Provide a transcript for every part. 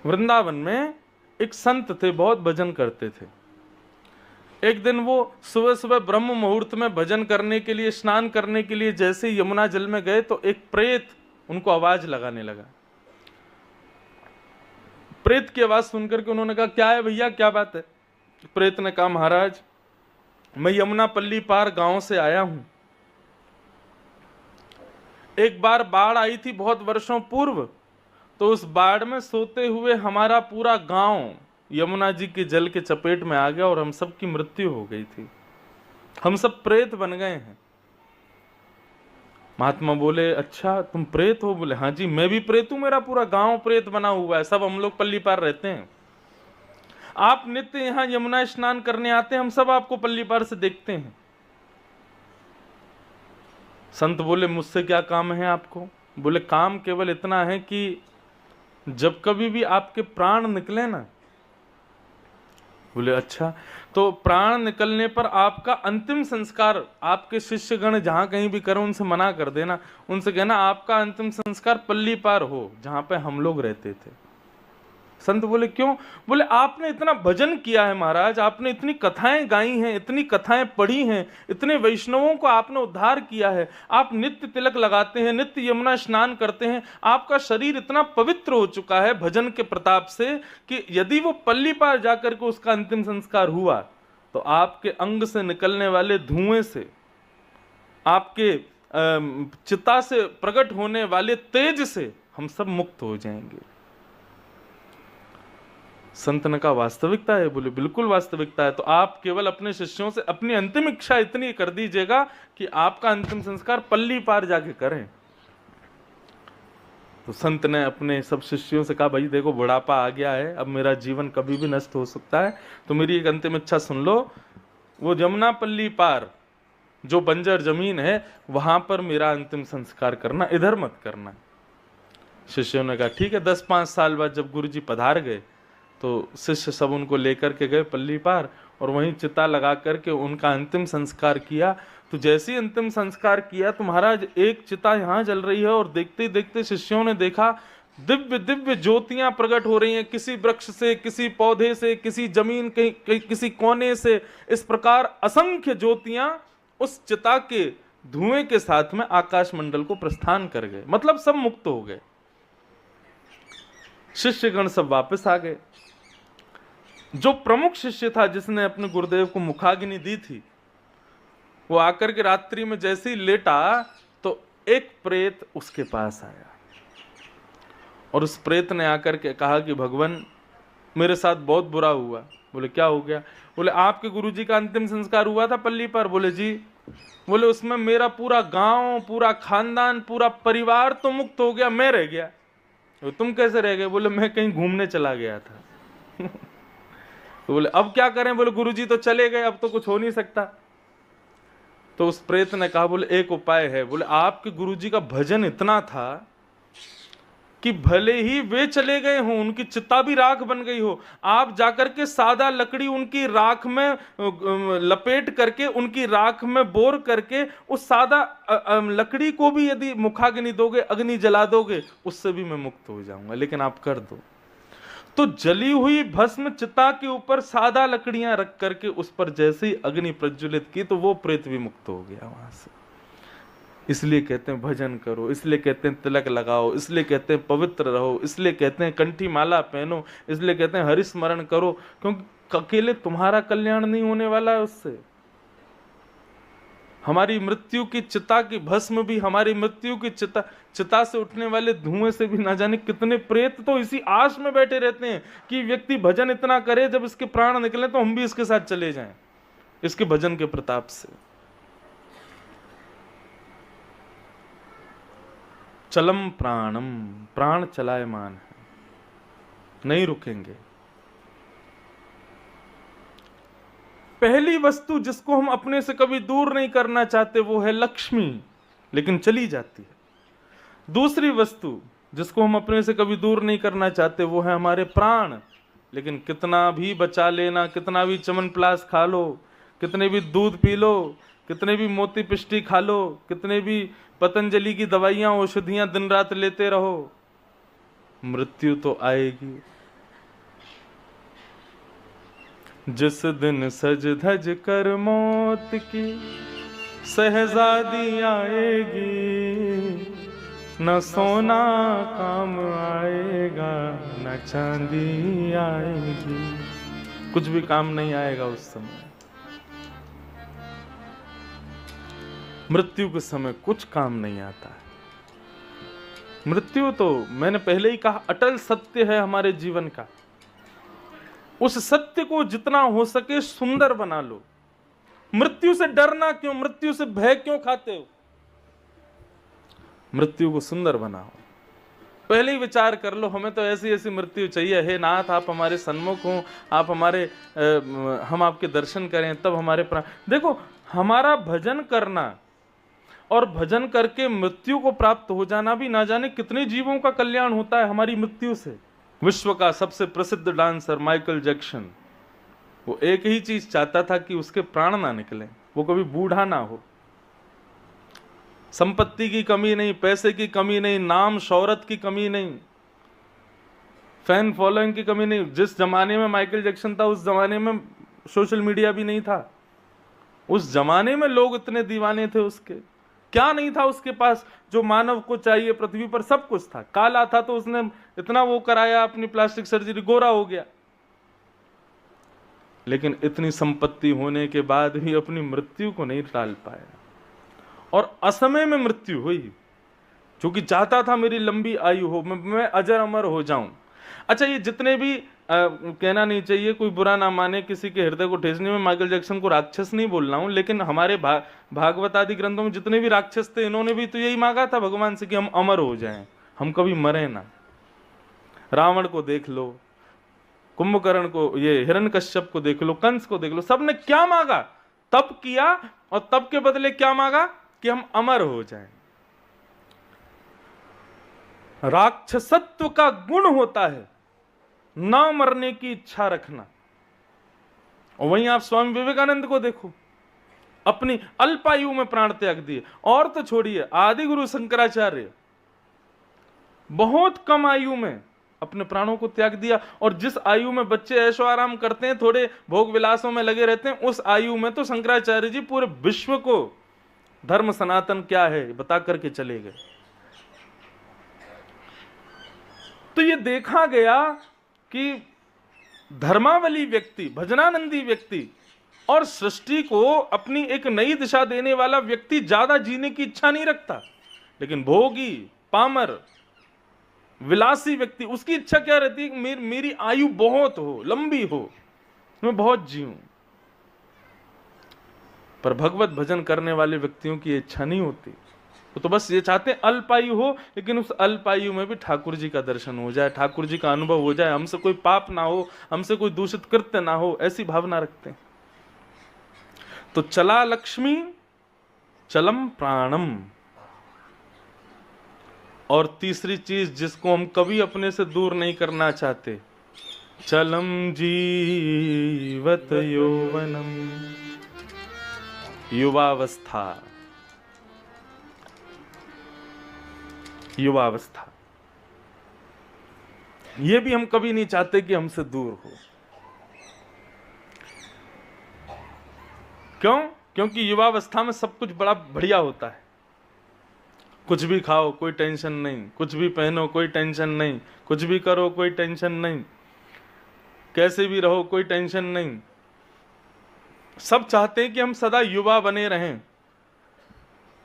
वृंदावन में एक संत थे, बहुत भजन करते थे। एक दिन वो सुबह सुबह ब्रह्म मुहूर्त में भजन करने के लिए, स्नान करने के लिए जैसे यमुना जल में गए तो एक प्रेत उनको आवाज लगाने लगा। प्रेत की आवाज सुनकर के उन्होंने कहा, क्या है भैया, क्या बात है? प्रेत ने कहा, महाराज मैं यमुना पल्ली पार गांव से आया हूं। एक बार बाढ़ आई थी बहुत वर्षों पूर्व, तो उस बाढ़ में सोते हुए हमारा पूरा गांव यमुना जी के जल के चपेट में आ गया और हम सब की मृत्यु हो गई थी, हम सब प्रेत बन गए हैं। महात्मा बोले, अच्छा तुम प्रेत हो? बोले, हाँ जी मैं भी प्रेत हूं, मेरा पूरा गांव प्रेत बना हुआ है, सब हम लोग पल्ली पार रहते हैं। आप नित्य यहां यमुना स्नान करने आते हैं, हम सब आपको पल्ली पार से देखते हैं। संत बोले, मुझसे क्या काम है आपको? बोले, काम केवल इतना है कि जब कभी भी आपके प्राण निकले ना। बोले, अच्छा, तो प्राण निकलने पर आपका अंतिम संस्कार आपके शिष्यगण जहां कहीं भी करें उनसे मना कर देना, उनसे कहना आपका अंतिम संस्कार पल्ली पार हो जहां पे हम लोग रहते थे। संत बोले, क्यों? बोले, आपने इतना भजन किया है महाराज, आपने इतनी कथाएं गाई हैं, इतनी कथाएं पढ़ी हैं, इतने वैष्णवों को आपने उद्धार किया है, आप नित्य तिलक लगाते हैं, नित्य यमुना स्नान करते हैं, आपका शरीर इतना पवित्र हो चुका है भजन के प्रताप से कि यदि वो पल्ली पार जाकर के उसका अंतिम संस्कार हुआ तो आपके अंग से निकलने वाले धुएं से, आपके चिता से प्रकट होने वाले तेज से हम सब मुक्त हो जाएंगे। संत ने कहा, वास्तविकता है? बोले, बिल्कुल वास्तविकता है। तो आप केवल अपने शिष्यों से अपनी अंतिम इच्छा इतनी कर दीजिएगा कि आपका अंतिम संस्कार पल्ली पार जाके करें। तो संत ने अपने सब शिष्यों से कहा, भाई देखो बुढ़ापा आ गया है, अब मेरा जीवन कभी भी नष्ट हो सकता है, तो मेरी एक अंतिम इच्छा सुन लो, वो जमुना पल्ली पार जो बंजर जमीन है वहां पर मेरा अंतिम संस्कार करना, इधर मत करना। शिष्यों ने कहा, ठीक है। 10-5 साल बाद जब गुरु जी पधार गए तो शिष्य सब उनको लेकर के गए पल्ली पार और वहीं चिता लगा करके उनका अंतिम संस्कार किया। तो जैसे ही अंतिम संस्कार किया तो महाराज एक चिता यहाँ जल रही है और देखते देखते शिष्यों ने देखा दिव्य दिव्य ज्योतियां प्रकट हो रही हैं, किसी वृक्ष से, किसी पौधे से, किसी जमीन के किसी कोने से, इस प्रकार असंख्य ज्योतियां उस चिता के धुएं के साथ में आकाश मंडल को प्रस्थान कर गए, मतलब सब मुक्त हो गए। शिष्यगण सब वापस आ गए। जो प्रमुख शिष्य था जिसने अपने गुरुदेव को मुखाग्नि दी थी, वो आकर के रात्रि में जैसे ही लेटा तो एक प्रेत उसके पास आया और उस प्रेत ने आकर के कहा कि भगवान मेरे साथ बहुत बुरा हुआ। बोले, क्या हो गया? बोले, आपके गुरुजी का अंतिम संस्कार हुआ था पल्ली पर। बोले, जी। बोले, उसमें मेरा पूरा गांव, पूरा खानदान, पूरा परिवार तो मुक्त हो गया, मैं रह गया। तुम कैसे रह गए? बोले, मैं कहीं घूमने चला गया था। तो बोले, अब क्या करें? बोले, गुरुजी तो चले गए, अब तो कुछ हो नहीं सकता। तो उस प्रेत ने कहा, बोले एक उपाय है। बोले, आपके गुरुजी का भजन इतना था कि भले ही वे चले गए हों, उनकी चिता भी राख बन गई हो, आप जाकर के सादा लकड़ी उनकी राख में लपेट करके, उनकी राख में बोर करके उस सादा लकड़ी को भी यदि मुखाग्नि दोगे, अग्नि जला दोगे, उससे भी मैं मुक्त हो जाऊंगा, लेकिन आप कर दो। तो जली हुई भस्म चिता के ऊपर सादा लकड़ियां रख करके उस पर जैसे ही अग्नि प्रज्वलित की तो वो प्रेत भी मुक्त हो गया वहां से। इसलिए कहते हैं भजन करो, इसलिए कहते हैं तिलक लगाओ, इसलिए कहते हैं पवित्र रहो, इसलिए कहते हैं कंठी माला पहनो, इसलिए कहते हैं हरि स्मरण करो, क्योंकि अकेले तुम्हारा कल्याण नहीं होने वाला है उससे। हमारी मृत्यु की चिता की भस्म भी, हमारी मृत्यु की चिता से उठने वाले धुएं से भी ना जाने कितने प्रेत तो इसी आश में बैठे रहते हैं कि व्यक्ति भजन इतना करे, जब इसके प्राण निकले तो हम भी इसके साथ चले जाएं, इसके भजन के प्रताप से। चलम प्राणम, प्राण चलायमान है, नहीं रुकेंगे। पहली वस्तु जिसको हम अपने से कभी दूर नहीं करना चाहते वो है लक्ष्मी, लेकिन चली जाती है। दूसरी वस्तु जिसको हम अपने से कभी दूर नहीं करना चाहते वो है हमारे प्राण, लेकिन कितना भी बचा लेना, कितना भी च्यवनप्राश खा लो, कितने भी दूध पी लो, कितने भी मोती पिष्टी खा लो, कितने भी पतंजलि की दवाइयां औषधियां दिन रात लेते रहो, मृत्यु तो आएगी। जिस दिन सज धज कर मौत की शहजादी आएगी, न सोना काम आएगा न चांदी आएगी, कुछ भी काम नहीं आएगा उस समय। मृत्यु के समय कुछ काम नहीं आता है। मृत्यु तो मैंने पहले ही कहा अटल सत्य है हमारे जीवन का। उस सत्य को जितना हो सके सुंदर बना लो। मृत्यु से डरना क्यों, मृत्यु से भय क्यों खाते हो? मृत्यु को सुंदर बनाओ। पहले ही विचार कर लो हमें तो ऐसी ऐसी मृत्यु चाहिए, हे नाथ आप हमारे सन्मुख हो, आप हमारे हम आपके दर्शन करें तब हमारे प्राण। देखो हमारा भजन करना और भजन करके मृत्यु को प्राप्त हो जाना भी ना जाने कितने जीवों का कल्याण होता है हमारी मृत्यु से। विश्व का सबसे प्रसिद्ध डांसर माइकल जैक्सन, वो एक ही चीज चाहता था कि उसके प्राण ना निकले, वो कभी बूढ़ा ना हो। संपत्ति की कमी नहीं, पैसे की कमी नहीं, नाम शौहरत की कमी नहीं, फैन फॉलोइंग की कमी नहीं। जिस जमाने में माइकल जैक्सन था उस जमाने में सोशल मीडिया भी नहीं था। उस जमाने में लोग इतने दीवाने थे उसके। क्या नहीं था उसके पास जो मानव को चाहिए? पृथ्वी पर सब कुछ था। काला था तो उसने इतना वो कराया, अपनी प्लास्टिक सर्जरी, गोरा हो गया। लेकिन इतनी संपत्ति होने के बाद भी अपनी मृत्यु को नहीं टाल पाया और असमय में मृत्यु हुई, क्योंकि चाहता था मेरी लंबी आयु हो, मैं अजर अमर हो जाऊं। अच्छा, ये जितने भी कहना नहीं चाहिए, कोई बुरा ना माने, किसी के हृदय को ठेसने में माइकल जैक्सन को राक्षस नहीं बोल रहा हूं, लेकिन हमारे भागवत आदि ग्रंथों में जितने भी राक्षस थे इन्होंने भी तो यही मांगा था भगवान से कि हम अमर हो जाएं, हम कभी मरे ना। रावण को देख लो, कुंभकर्ण को, ये हिरण्यकश्यप को देख लो, कंस को देख लो, सबने क्या मांगा? तप किया और तप के बदले क्या मांगा? कि हम अमर हो जाएं। राक्षसत्व का गुण होता है ना मरने की इच्छा रखना। और वहीं आप स्वामी विवेकानंद को देखो, अपनी अल्पायु में प्राण त्याग दिए। और तो छोड़िए, आदि गुरु शंकराचार्य बहुत कम आयु में अपने प्राणों को त्याग दिया। और जिस आयु में बच्चे ऐशो आराम करते हैं, थोड़े भोग विलासों में लगे रहते हैं, उस आयु में तो शंकराचार्य जी पूरे विश्व को धर्म सनातन क्या है बता करके चले गए। तो ये देखा गया कि धर्मावली व्यक्ति, भजनानंदी व्यक्ति और सृष्टि को अपनी एक नई दिशा देने वाला व्यक्ति ज्यादा जीने की इच्छा नहीं रखता। लेकिन भोगी, पामर, विलासी व्यक्ति, उसकी इच्छा क्या रहती है कि मेरी आयु बहुत हो, लंबी हो, मैं बहुत जीऊं। पर भगवत भजन करने वाले व्यक्तियों की इच्छा नहीं होती। वो तो बस ये चाहते हैं अल्पायु हो, लेकिन उस अल्पायु में भी ठाकुर जी का दर्शन हो जाए, ठाकुर जी का अनुभव हो जाए, हमसे कोई पाप ना हो, हमसे कोई दूषित कृत्य ना हो, ऐसी भावना रखते हैं। तो चला लक्ष्मी चलम प्राणम। और तीसरी चीज जिसको हम कभी अपने से दूर नहीं करना चाहते, चलम जीवत यौवनम, युवावस्था। युवावस्था ये भी हम कभी नहीं चाहते कि हमसे दूर हो। क्यों? क्योंकि युवावस्था में सब कुछ बड़ा बढ़िया होता है। कुछ भी खाओ कोई टेंशन नहीं, कुछ भी पहनो कोई टेंशन नहीं, कुछ भी करो कोई टेंशन नहीं, कैसे भी रहो कोई टेंशन नहीं। सब चाहते हैं कि हम सदा युवा बने रहें,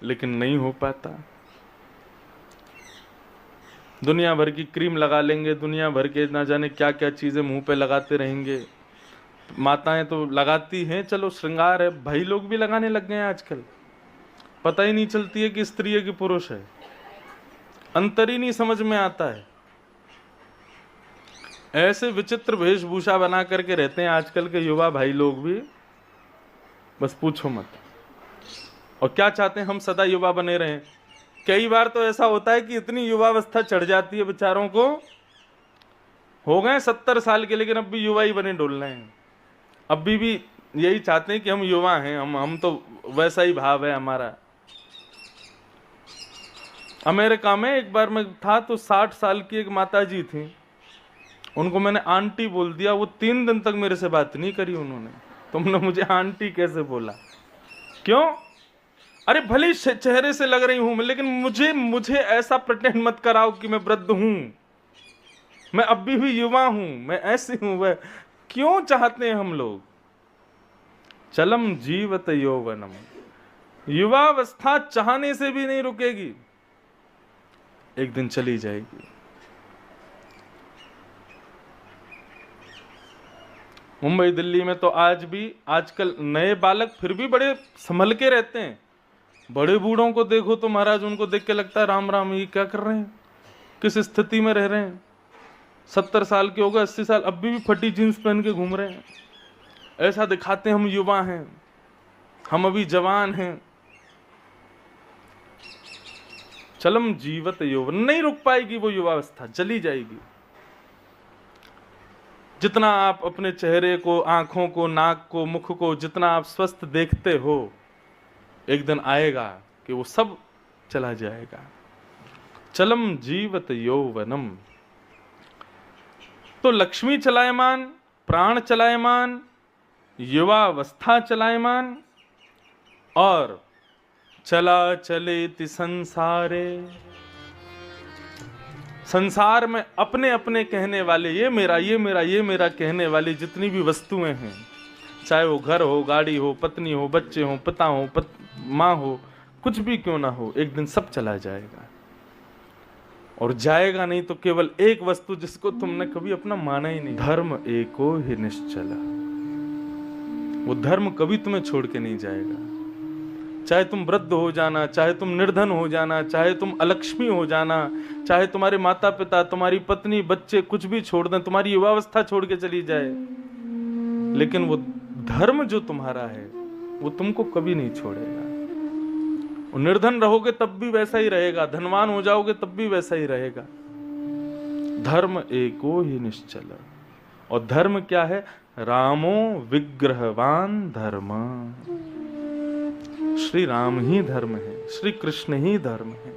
लेकिन नहीं हो पाता। दुनिया भर की क्रीम लगा लेंगे, दुनिया भर के ना जाने क्या क्या चीजें मुंह पे लगाते रहेंगे। माताएं तो लगाती हैं, चलो श्रृंगार है, भाई लोग भी लगाने लग गए हैं आजकल। पता ही नहीं चलती है कि स्त्री है कि पुरुष है, अंतर ही नहीं समझ में आता है। ऐसे विचित्र वेशभूषा बना करके रहते हैं आजकल के युवा भाई लोग भी, बस पूछो मत। और क्या चाहते हैं? हम सदा युवा बने रहें। कई बार तो ऐसा होता है कि इतनी युवावस्था चढ़ जाती है बेचारों को, हो गए 70 साल के, लेकिन अब भी युवा ही बने डोल रहे हैं। अब भी यही चाहते हैं कि हम युवा हैं, हम तो वैसा ही भाव है हमारा। अमेरिका में एक बार मैं था तो 60 साल की एक माता जी थी, उनको मैंने आंटी बोल दिया, वो 3 दिन तक मेरे से बात नहीं करी उन्होंने। तुमने मुझे आंटी कैसे बोला? क्यों? अरे भले चेहरे से लग रही हूं मैं, लेकिन मुझे ऐसा प्रिटेंड मत कराओ कि मैं वृद्ध हूं, मैं अभी भी युवा हूं, मैं ऐसी हूं। वह क्यों चाहते हैं हम लोग? चलम जीवत यौवनम, युवावस्था चाहने से भी नहीं रुकेगी, एक दिन चली जाएगी। मुंबई दिल्ली में तो आज भी आजकल नए बालक फिर भी बड़े संभल के रहते हैं। बड़े बूढ़ों को देखो तो महाराज, उनको देख के लगता है राम राम, ये क्या कर रहे हैं, किस स्थिति में रह रहे हैं। 70 साल के हो गए, 80 साल, अभी भी फटी जींस पहन के घूम रहे हैं। ऐसा दिखाते हैं हम युवा हैं, हम अभी जवान हैं। चलम जीवत यौवन, नहीं रुक पाएगी वो युवावस्था, चली जाएगी। जितना आप अपने चेहरे को, आंखों को, नाक को, मुख को जितना आप स्वस्थ देखते हो, एक दिन आएगा कि वो सब चला जाएगा। चलम जीवत यौवनम, तो लक्ष्मी चलायमान, प्राण चलायमान, युवावस्था चलायमान, और चला चलेति संसारे, संसार में अपने अपने कहने वाले, ये मेरा ये मेरा ये मेरा कहने वाली जितनी भी वस्तुएं हैं, चाहे वो घर हो, गाड़ी हो, पत्नी हो, बच्चे हो, पिता हो, माँ हो, कुछ भी क्यों ना हो, एक दिन सब चला जाएगा। और जाएगा नहीं तो केवल एक वस्तु जिसको तुमने कभी अपना माना ही नहीं, धर्म एको ही निश्चला। वो धर्म कभी तुम्हें छोड़ के नहीं जाएगा। चाहे तुम वृद्ध हो जाना, चाहे तुम निर्धन हो जाना, चाहे तुम अलक्ष्मी हो जाना, चाहे तुम्हारे माता पिता, तुम्हारी पत्नी, बच्चे कुछ भी छोड़ दें, तुम्हारी युवावस्था छोड़ के चली जाए, लेकिन वो धर्म जो तुम्हारा है वो तुमको कभी नहीं छोड़ेगा। और निर्धन रहोगे तब भी वैसा ही रहेगा, धनवान हो जाओगे तब भी वैसा ही रहेगा। धर्म एको ही निश्चल। और धर्म क्या है? रामो विग्रहवान धर्म। श्री राम ही धर्म है, श्री कृष्ण ही धर्म है।